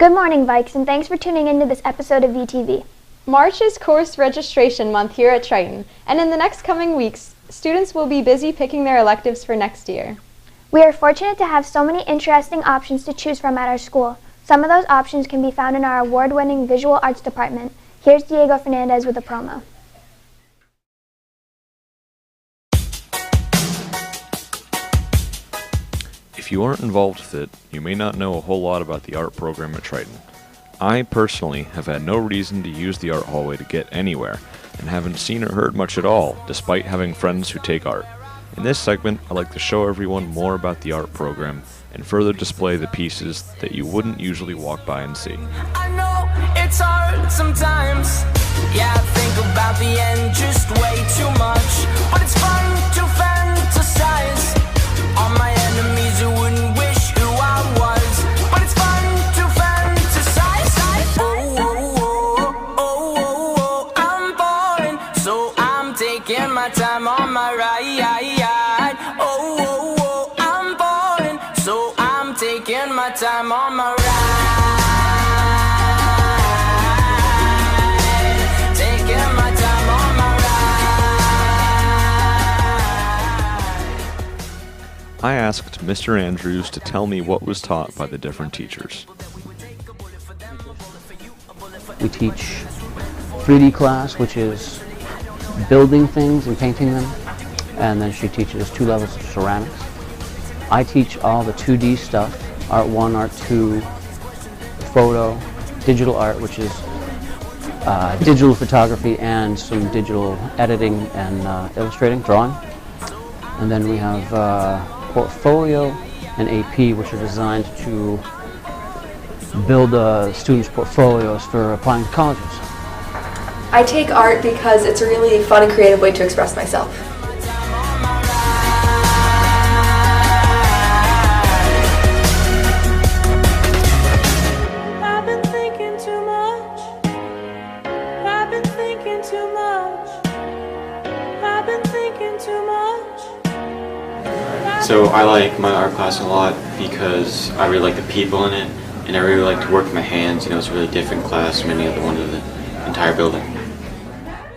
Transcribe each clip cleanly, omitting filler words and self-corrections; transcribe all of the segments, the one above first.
Good morning, Vikes, and thanks for tuning into this episode of VTV. March is course registration month here at Triton, and in the next coming weeks, students will be busy picking their electives for next year. We are fortunate to have so many interesting options to choose from at our school. Some of those options can be found in our award-winning visual arts department. Here's Diego Fernandez with a promo. If you aren't involved with it, you may not know a whole lot about the art program at Triton. I personally have had no reason to use the art hallway to get anywhere, and haven't seen or heard much at all, despite having friends who take art. In this segment, I'd like to show everyone more about the art program, and further display the pieces that you wouldn't usually walk by and see. I know it's hard sometimes. Yeah, I think about the end just way too much. But it's fun to fantasize on my enemies who wouldn't wish who I was. But it's fun to fantasize. Oh, oh, oh, oh, oh, I'm falling, so I'm taking my time on my ride. Oh, oh, oh, I'm falling, so I'm taking my time on my ride. Taking my time on my ride. I asked Mr. Andrews to tell me what was taught by the different teachers. We teach 3D class, which is building things and painting them, and then she teaches 2 levels of ceramics. I teach all the 2D stuff, Art 1, Art 2, photo, digital art, which is digital photography and some digital editing and illustrating, drawing. And then we have portfolio and AP, which are designed to build students' portfolios for applying to colleges. I take art because it's a really fun and creative way to express myself. I've been thinking too much. I've been thinking too much. I've been thinking too much. So I like my art class a lot because I really like the people in it, and I really like to work with my hands. You know, it's a really different class from any other one in the entire building.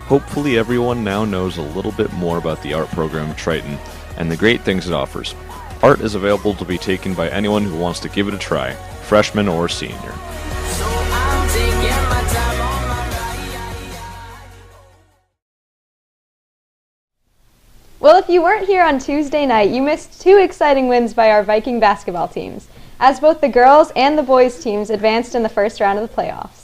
Hopefully everyone now knows a little bit more about the art program at Triton and the great things it offers. Art is available to be taken by anyone who wants to give it a try, freshman or senior. So I'm taking my time on my ride. Well, if you weren't here on Tuesday night, you missed 2 exciting wins by our Viking basketball teams, as both the girls and the boys teams advanced in the first round of the playoffs.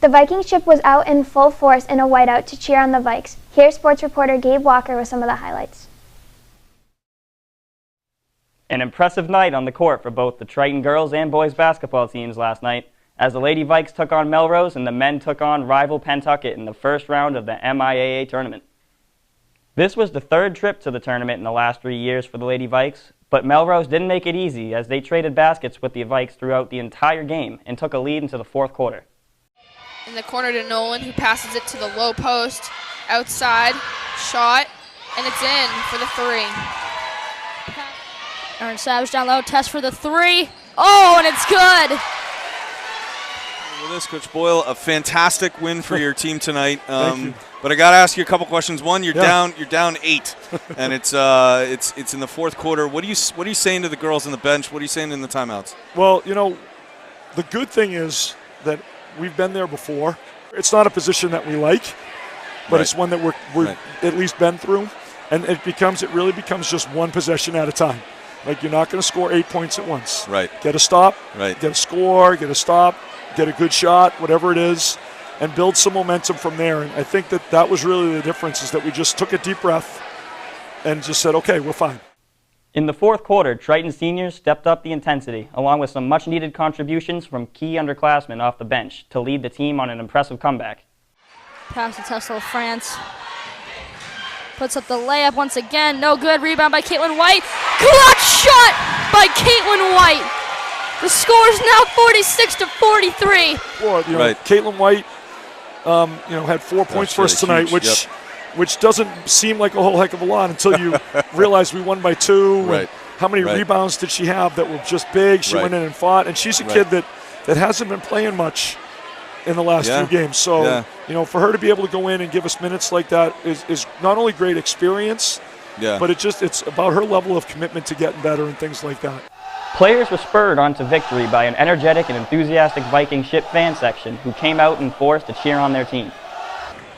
The Viking ship was out in full force in a whiteout to cheer on the Vikes. Here's sports reporter Gabe Walker with some of the highlights. An impressive night on the court for both the Triton girls and boys basketball teams last night, as the Lady Vikes took on Melrose and the men took on rival Pentucket in the first round of the MIAA tournament. This was the 3rd trip to the tournament in the last 3 years for the Lady Vikes, but Melrose didn't make it easy as they traded baskets with the Vikes throughout the entire game and took a lead into the 4th quarter. In the corner to Nolan, who passes it to the low post, outside, shot, and it's in for the 3. Aaron Savage down low, test for the 3. Oh, and it's good. With this, Coach Boyle, a fantastic win for your team tonight. But I got to ask you a couple questions. One, you're down 8, and it's in the 4th quarter. What are you saying to the girls on the bench? What are you saying in the timeouts? Well, you know, the good thing is that we've been there before. It's not a position that we like, but it's one that we're at least been through, and it really becomes just one possession at a time. Like, you're not going to score 8 points at once. Right. Get a stop. Right. Get a score. Get a stop. Get a good shot. Whatever it is, and build some momentum from there. And I think that was really the difference, is that we just took a deep breath and just said, okay, we're fine. In the 4th quarter, Triton seniors stepped up the intensity, along with some much-needed contributions from key underclassmen off the bench to lead the team on an impressive comeback. Pass to Tesla France. Puts up the layup once again. No good. Rebound by Caitlin White. Clutch shot by Caitlin White. The score is now 46-43. Well, Caitlin White, had 4 points for us tonight, which doesn't seem like a whole heck of a lot until you realize we won by 2. Right. How many rebounds did she have that were just big? She went in and fought, and she's a kid that that hasn't been playing much in the last few games. So, for her to be able to go in and give us minutes like that is not only great experience, but it's about her level of commitment to getting better and things like that. Players were spurred on to victory by an energetic and enthusiastic Viking ship fan section who came out in force to cheer on their team.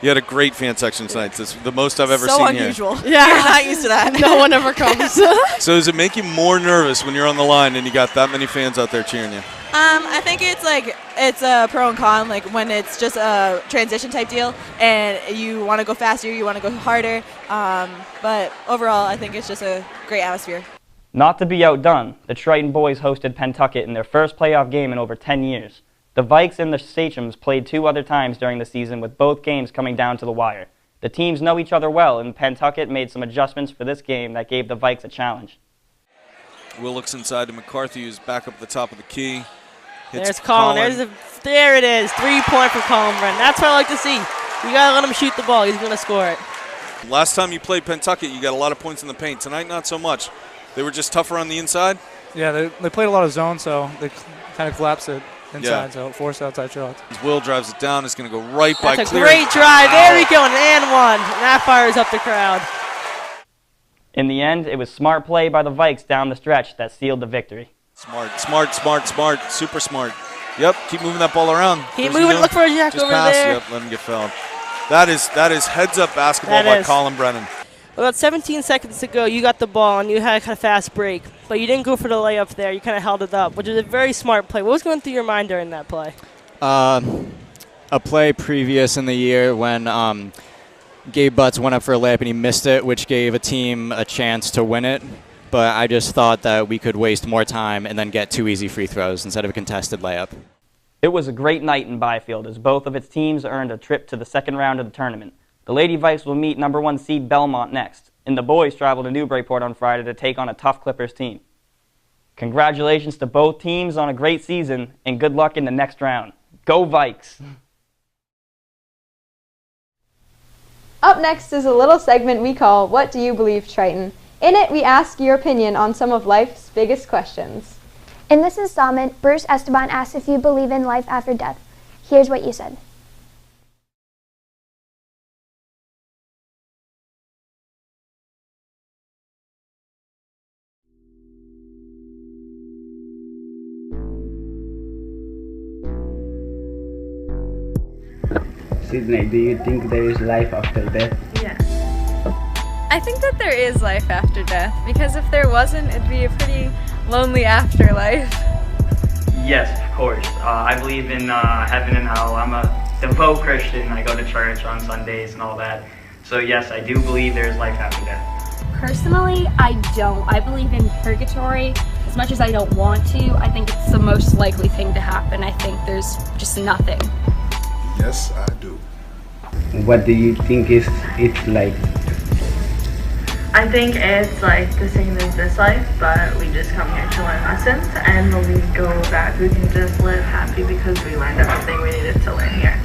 You had a great fan section tonight. It's the most I've ever seen So here. unusual. Yeah, you're not used to that. No one ever comes. So does it make you more nervous when you're on the line and you got that many fans out there cheering you? I think it's a pro and con. Like when it's just a transition type deal, and you want to go faster, you want to go harder. But overall, I think it's just a great atmosphere. Not to be outdone, the Triton boys hosted Pentucket in their first playoff game in over 10 years. The Vikes and the Sachems played 2 other times during the season, with both games coming down to the wire. The teams know each other well, and Pentucket made some adjustments for this game that gave the Vikes a challenge. Will looks inside to McCarthy, who's back up at the top of the key. There's Colin. There it is. 3-point for Colin Brennan. That's what I like to see. You got to let him shoot the ball. He's going to score it. Last time you played Pentucket, you got a lot of points in the paint. Tonight, not so much. They were just tougher on the inside? Yeah, they played a lot of zone, so they kind of collapsed it inside, so forced outside shots. Will drives it down. It's going to go right by That's a clearing. great drive. There we go, and one. And that fires up the crowd. In the end, it was smart play by the Vikes down the stretch that sealed the victory. Smart, super smart. Yep, keep moving that ball around. Keep moving, look for a jack just over pass, there. Yep, let him get fouled. That is heads-up basketball by Colin Brennan. About 17 seconds to go, you got the ball, and you had a kind of fast break. But you didn't go for the layup there. You kind of held it up, which is a very smart play. What was going through your mind during that play? A play previous in the year when Gabe Butts went up for a layup and he missed it, which gave a team a chance to win it. But I just thought that we could waste more time and then get 2 easy free throws instead of a contested layup. It was a great night in Byfield as both of its teams earned a trip to the second round of the tournament. The Lady Vikes will meet number 1 seed Belmont next, and the boys travel to Newburyport on Friday to take on a tough Clippers team. Congratulations to both teams on a great season, and good luck in the next round. Go Vikes! Up next is a little segment we call What Do You Believe, Triton? In it, we ask your opinion on some of life's biggest questions. In this installment, Bruce Esteban asked if you believe in life after death. Here's what you said. Sydney, do you think there is life after death? Yes. I think that there is life after death, because if there wasn't, it'd be a pretty lonely afterlife. Yes, of course. I believe in heaven and hell. I'm a devout Christian. I go to church on Sundays and all that. So yes, I do believe there's life after death. Personally, I don't. I believe in purgatory. As much as I don't want to, I think it's the most likely thing to happen. I think there's just nothing. Yes, I do. What do you think it's like? I think it's like the same as this life, but we just come here to learn lessons, and when we go back, we can just live happy because we learned everything we needed to learn here.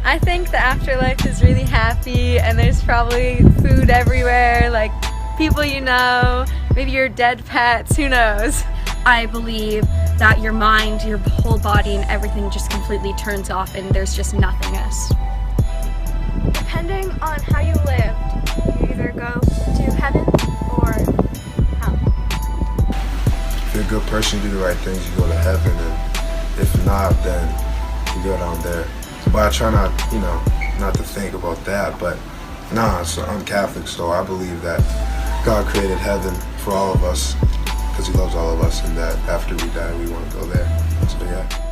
I think the afterlife is really happy, and there's probably food everywhere, like people you know, maybe your dead pets, who knows. I believe that your mind, your whole body, and everything just completely turns off, and there's just nothingness. Depending on how you lived, you either go to heaven or hell. If you're a good person, you do the right things, you go to heaven, and if not, then you go down there. But I try not, not to think about that, but so I'm Catholic, so I believe that God created heaven for all of us, because he loves all of us, and that after we die, we want to go there. So yeah.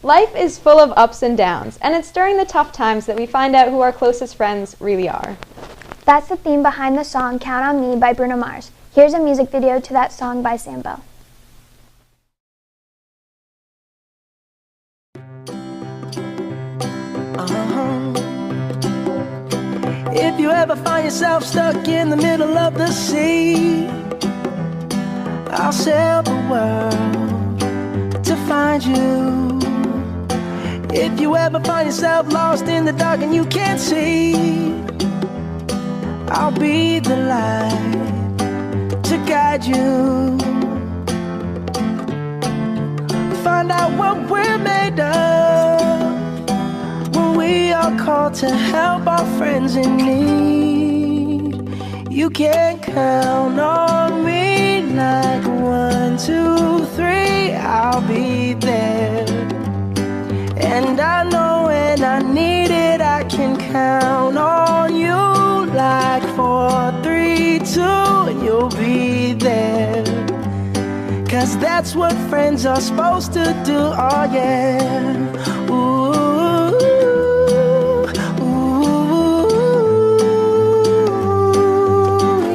Life is full of ups and downs, and it's during the tough times that we find out who our closest friends really are. That's the theme behind the song Count on Me by Bruno Mars. Here's a music video to that song by Sam Bell. If you ever find yourself stuck in the middle of the sea, I'll sail the world to find you. If you ever find yourself lost in the dark and you can't see, I'll be the light to guide you. Find out what we're made of when we are called to help our friends in need. You can count on me like 1, 2, 3, I'll be there. And I know when I need it, I can count on you like 4, 3, 2, and you'll be there. 'Cause that's what friends are supposed to do, oh yeah. Ooh, ooh,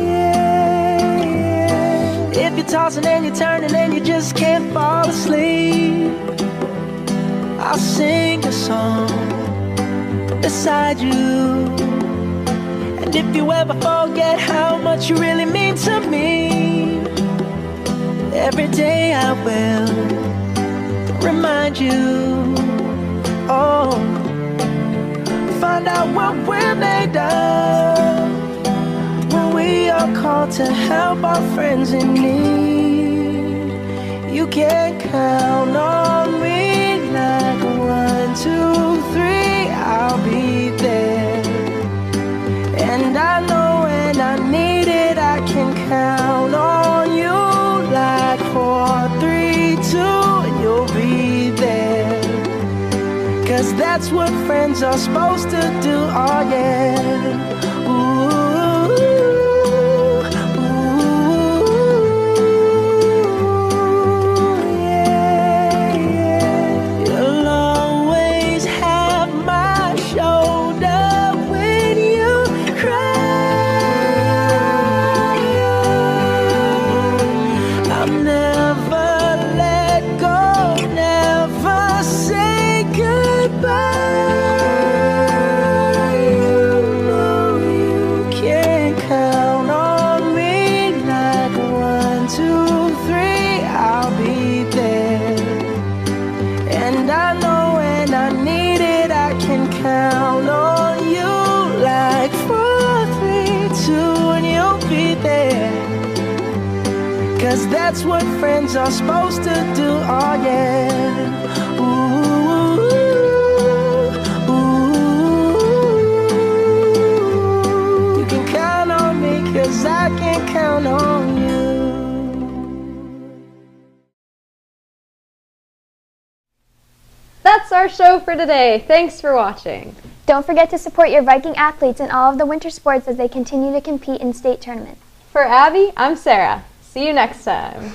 yeah, yeah. If you're tossing and you're turning and you just can't fall asleep, I'll sing a song beside you. And if you ever forget how much you really mean to me, every day I will remind you. Oh, find out what we're made of when we are called to help our friends in need. You can count on me like 1, 2, 3, I'll be there. And I know when I need it, I can count on you like 4, 3, 2, and you'll be there. 'Cause that's what friends are supposed to do, oh yeah. Ooh, ooh, yeah, yeah. You'll always have my shoulder when you cry. I'll never let go, never say goodbye. You know you can count on me like 1, 2, 3, I'll be there. And I know when I need it, I can count on you like 4, 3, 2, and you'll be there. 'Cause that's what friends are supposed to do, oh yeah. Ooh, ooh, you can count on me 'cause I can count on you. That's our show for today. Thanks for watching. Don't forget to support your Viking athletes in all of the winter sports as they continue to compete in state tournaments. For Abby, I'm Sarah. See you next time.